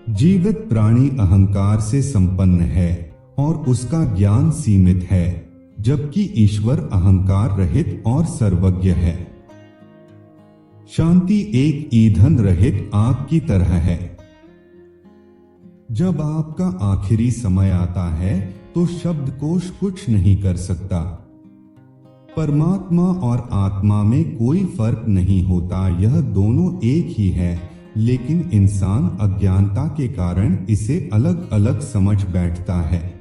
जीवित प्राणी अहंकार से संपन्न है और उसका ज्ञान सीमित है, जबकि ईश्वर अहंकार रहित और सर्वज्ञ है। शांति एक ईंधन रहित आग की तरह है। जब आपका आखिरी समय आता है तो शब्दकोश कुछ नहीं कर सकता। परमात्मा और आत्मा में कोई फर्क नहीं होता, यह दोनों एक ही है, लेकिन इंसान अज्ञानता के कारण इसे अलग अलग समझ बैठता है।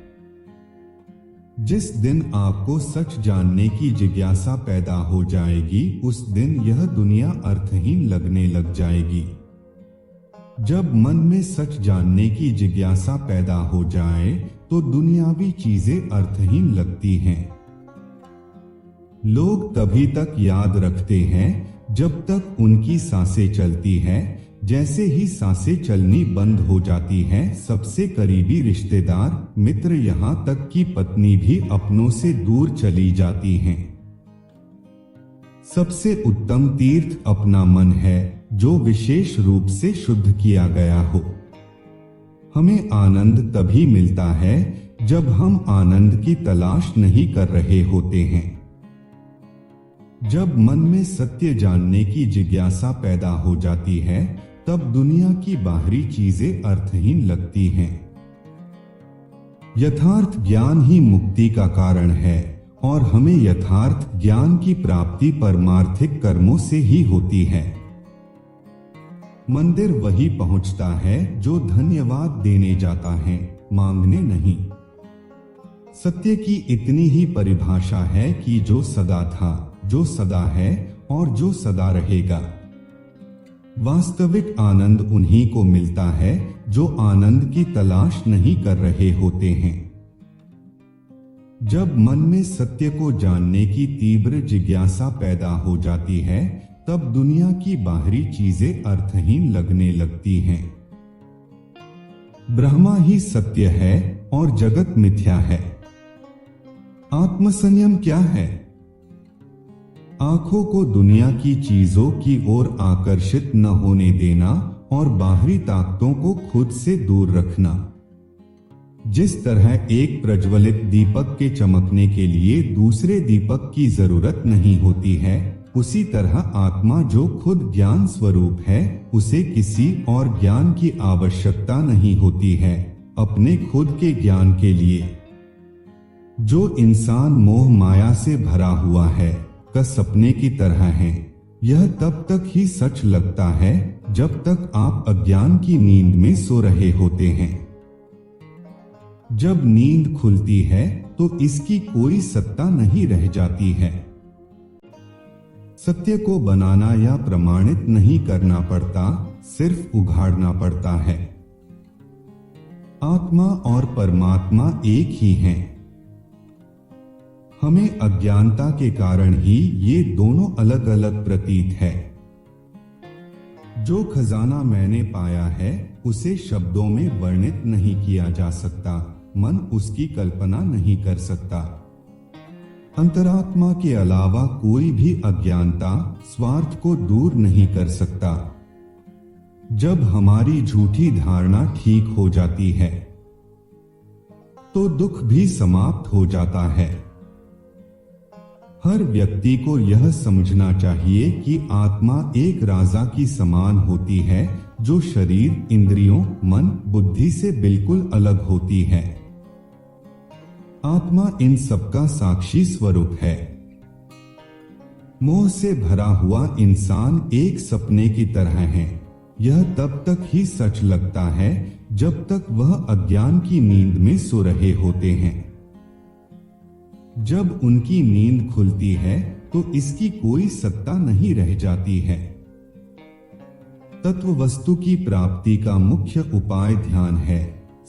जिस दिन आपको सच जानने की जिज्ञासा पैदा हो जाएगी, उस दिन यह दुनिया अर्थहीन लगने लग जाएगी। जब मन में सच जानने की जिज्ञासा पैदा हो जाए तो दुनियावी चीजें अर्थहीन लगती हैं। लोग तभी तक याद रखते हैं जब तक उनकी सांसें चलती हैं। जैसे ही सांसें चलनी बंद हो जाती हैं, सबसे करीबी रिश्तेदार, मित्र, यहां तक कि पत्नी भी अपनों से दूर चली जाती हैं। सबसे उत्तम तीर्थ अपना मन है, जो विशेष रूप से शुद्ध किया गया हो। हमें आनंद तभी मिलता है जब हम आनंद की तलाश नहीं कर रहे होते हैं। जब मन में सत्य जानने की जिज्ञासा पैदा हो जाती है, तब दुनिया की बाहरी चीजें अर्थहीन लगती हैं। यथार्थ ज्ञान ही मुक्ति का कारण है और हमें यथार्थ ज्ञान की प्राप्ति परमार्थिक कर्मों से ही होती है। मंदिर वही पहुंचता है जो धन्यवाद देने जाता है, मांगने नहीं। सत्य की इतनी ही परिभाषा है कि जो सदा था, जो सदा है और जो सदा रहेगा। वास्तविक आनंद उन्हीं को मिलता है जो आनंद की तलाश नहीं कर रहे होते हैं। जब मन में सत्य को जानने की तीव्र जिज्ञासा पैदा हो जाती है, तब दुनिया की बाहरी चीजें अर्थहीन लगने लगती हैं। ब्रह्मा ही सत्य है और जगत मिथ्या है। आत्मसंयम क्या है? आंखों को दुनिया की चीजों की ओर आकर्षित न होने देना और बाहरी ताकतों को खुद से दूर रखना। जिस तरह एक प्रज्वलित दीपक के चमकने के लिए दूसरे दीपक की जरूरत नहीं होती है, उसी तरह आत्मा जो खुद ज्ञान स्वरूप है, उसे किसी और ज्ञान की आवश्यकता नहीं होती है अपने खुद के ज्ञान के लिए। जो इंसान मोह माया से भरा हुआ है, का सपने की तरह है। यह तब तक ही सच लगता है जब तक आप अज्ञान की नींद में सो रहे होते हैं। जब नींद खुलती है तो इसकी कोई सत्ता नहीं रह जाती है। सत्य को बनाना या प्रमाणित नहीं करना पड़ता, सिर्फ उघाड़ना पड़ता है। आत्मा और परमात्मा एक ही हैं। हमें अज्ञानता के कारण ही ये दोनों अलग अलग प्रतीत है। जो खजाना मैंने पाया है, उसे शब्दों में वर्णित नहीं किया जा सकता। मन उसकी कल्पना नहीं कर सकता। अंतरात्मा के अलावा कोई भी अज्ञानता, स्वार्थ को दूर नहीं कर सकता। जब हमारी झूठी धारणा ठीक हो जाती है, तो दुख भी समाप्त हो जाता है। हर व्यक्ति को यह समझना चाहिए कि आत्मा एक राजा की समान होती है, जो शरीर, इंद्रियों, मन, बुद्धि से बिल्कुल अलग होती है। आत्मा इन सबका साक्षी स्वरूप है। मोह से भरा हुआ इंसान एक सपने की तरह है। यह तब तक ही सच लगता है जब तक वह अज्ञान की नींद में सो रहे होते हैं। जब उनकी नींद खुलती है तो इसकी कोई सत्ता नहीं रह जाती है। तत्व वस्तु की प्राप्ति का मुख्य उपाय ध्यान है।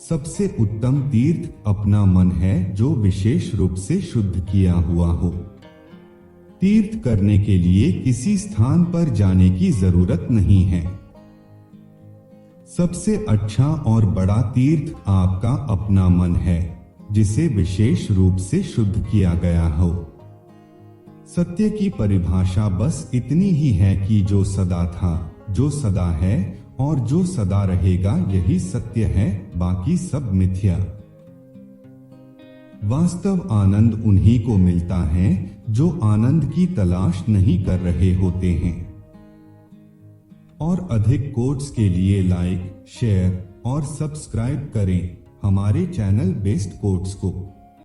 सबसे उत्तम तीर्थ अपना मन है, जो विशेष रूप से शुद्ध किया हुआ हो। तीर्थ करने के लिए किसी स्थान पर जाने की जरूरत नहीं है। सबसे अच्छा और बड़ा तीर्थ आपका अपना मन है, जिसे विशेष रूप से शुद्ध किया गया हो। सत्य की परिभाषा बस इतनी ही है कि जो सदा था, जो सदा है और जो सदा रहेगा यही सत्य है, बाकी सब मिथ्या। वास्तव आनंद उन्हीं को मिलता है जो आनंद की तलाश नहीं कर रहे होते हैं। और अधिक कोट्स के लिए लाइक, शेयर और सब्सक्राइब करें हमारे चैनल बेस्ट कोट्स को।